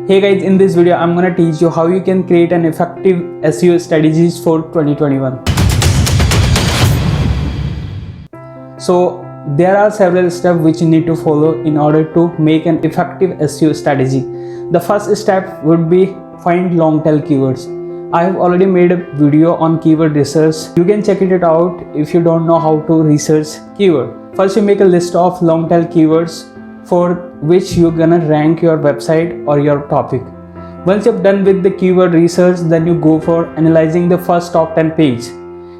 Hey guys, in this video I'm gonna teach you how you can create an effective SEO strategies for 2021. So there are several steps which you need to follow in order to make an effective SEO strategy. The first step would be find long tail keywords. I have already made a video on keyword research. You can check it out if you don't know how to research keyword. First you make a list of long tail keywords for which you're gonna rank your website or your topic. Once you're done with the keyword research, then you go for analyzing the first top 10 page.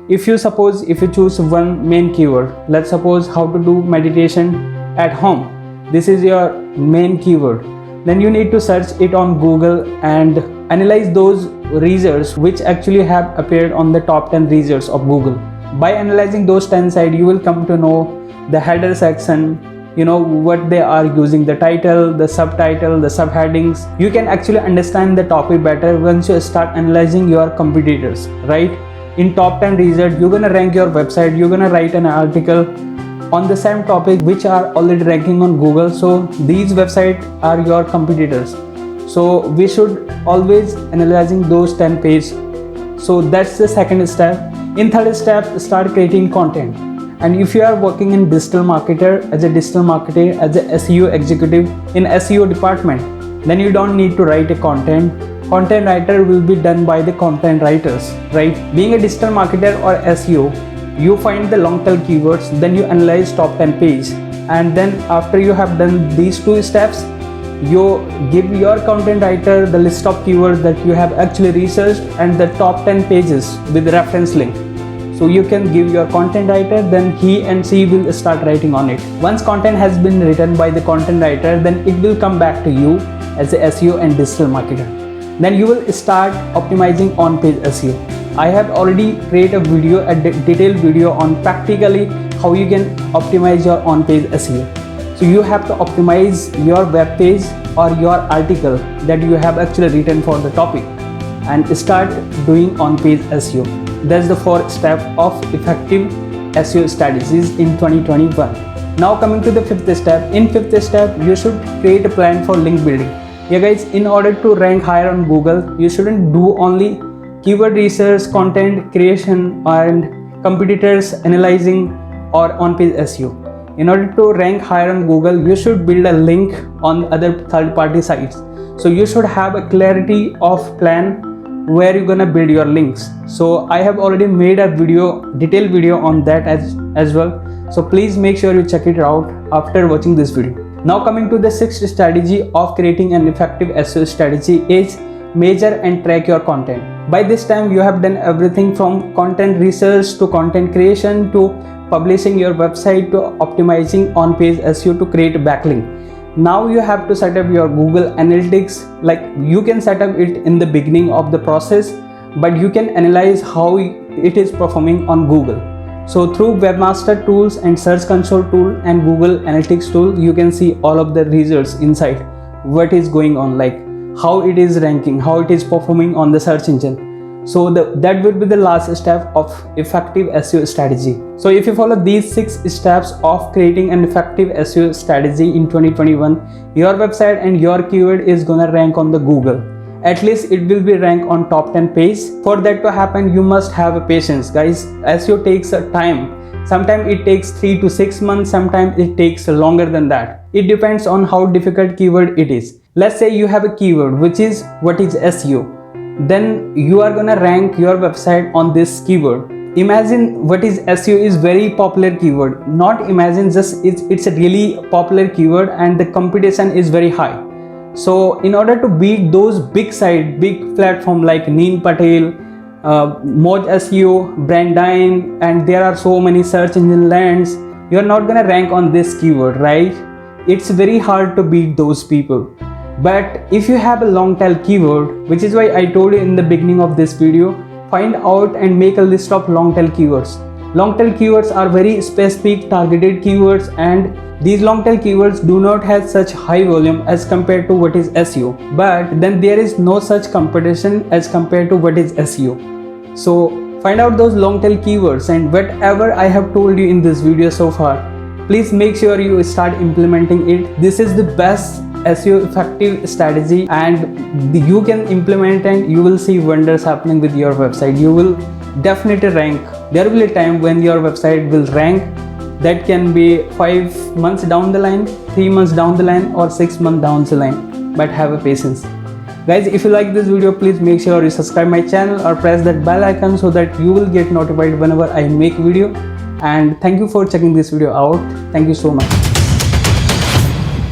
If you choose one main keyword, let's suppose how to do meditation at home. This is your main keyword. Then you need to search it on Google and analyze those results which actually have appeared on the top 10 results of Google. By analyzing those 10 sites, you will come to know the header section, what they are using, the title, the subtitle, the subheadings. You can actually understand the topic better once you start analyzing your competitors, right? In top 10 results, you're gonna rank your website, you're gonna write an article on the same topic which are already ranking on Google. So these websites are your competitors. So we should always analyzing those 10 pages. So that's the second step. In third step, start creating content. And if you are working in digital marketer, as a SEO executive in SEO department, then you don't need to write a content. Content writer will be done by the content writers, right? Being a digital marketer or SEO, you find the long tail keywords, then you analyze top 10 page, and then after you have done these two steps, you give your content writer the list of keywords that you have actually researched and the top 10 pages with reference link. So you can give your content writer, then he and she will start writing on it. Once content has been written by the content writer, then it will come back to you as a SEO and digital marketer. Then you will start optimizing on-page SEO. I have already created a video, a detailed video on practically how you can optimize your on-page SEO. So you have to optimize your web page or your article that you have actually written for the topic and start doing on-page SEO. That's the fourth step of effective SEO strategies in 2021. Now coming to the fifth step. In fifth step, you should create a plan for link building. Yeah guys, in order to rank higher on Google, you shouldn't do only keyword research, content creation and competitors analyzing or on-page SEO. In order to rank higher on Google, you should build a link on other third-party sites. So you should have a clarity of plan where you're gonna build your links. So I have already made a detailed video on that as well. So please make sure you check it out after watching this video. Now coming to the sixth strategy of creating an effective SEO strategy is measure and track your content. By this time you have done everything from content research to content creation to publishing your website to optimizing on-page SEO to create a backlink. Now you have to set up your Google Analytics. Like you can set up it in the beginning of the process, but you can analyze how it is performing on Google. So through Webmaster Tools and Search Console tool and Google Analytics tool, you can see all of the results inside, what is going on, like how it is ranking, how it is performing on the search engine. So that would be the last step of effective SEO strategy. So if you follow these 6 steps of creating an effective SEO strategy in 2021, your website and your keyword is gonna rank on the Google. At least it will be ranked on top 10 page. For that to happen, you must have a patience, guys. SEO takes a time. Sometimes it takes 3 to 6 months, sometimes it takes longer than that. It depends on how difficult keyword it is. Let's say you have a keyword which is what is SEO. Then you are gonna rank your website on this keyword. Imagine what is SEO is very popular keyword. Not imagine, just it's a really popular keyword and the competition is very high. So in order to beat those big platform like Neen Patel, Moj SEO, Brandine, and there are so many search engine lands, you're not gonna rank on this keyword, right? It's very hard to beat those people. But if you have a long tail keyword, which is why I told you in the beginning of this video, find out and make a list of long tail keywords. Long tail keywords are very specific targeted keywords, and these long tail keywords do not have such high volume as compared to what is SEO. But then there is no such competition as compared to what is SEO. So find out those long tail keywords, and whatever I have told you in this video so far, please make sure you start implementing it. This is the best SEO effective strategy, and you can implement, and you will see wonders happening with your website. You will definitely rank. There will be a time when your website will rank. That can be 5 months down the line, 3 months down the line, or 6 months down the line. But have a patience. Guys, if you like this video, please make sure you subscribe my channel or press that bell icon so that you will get notified whenever I make video. And thank you for checking this video out. Thank you so much.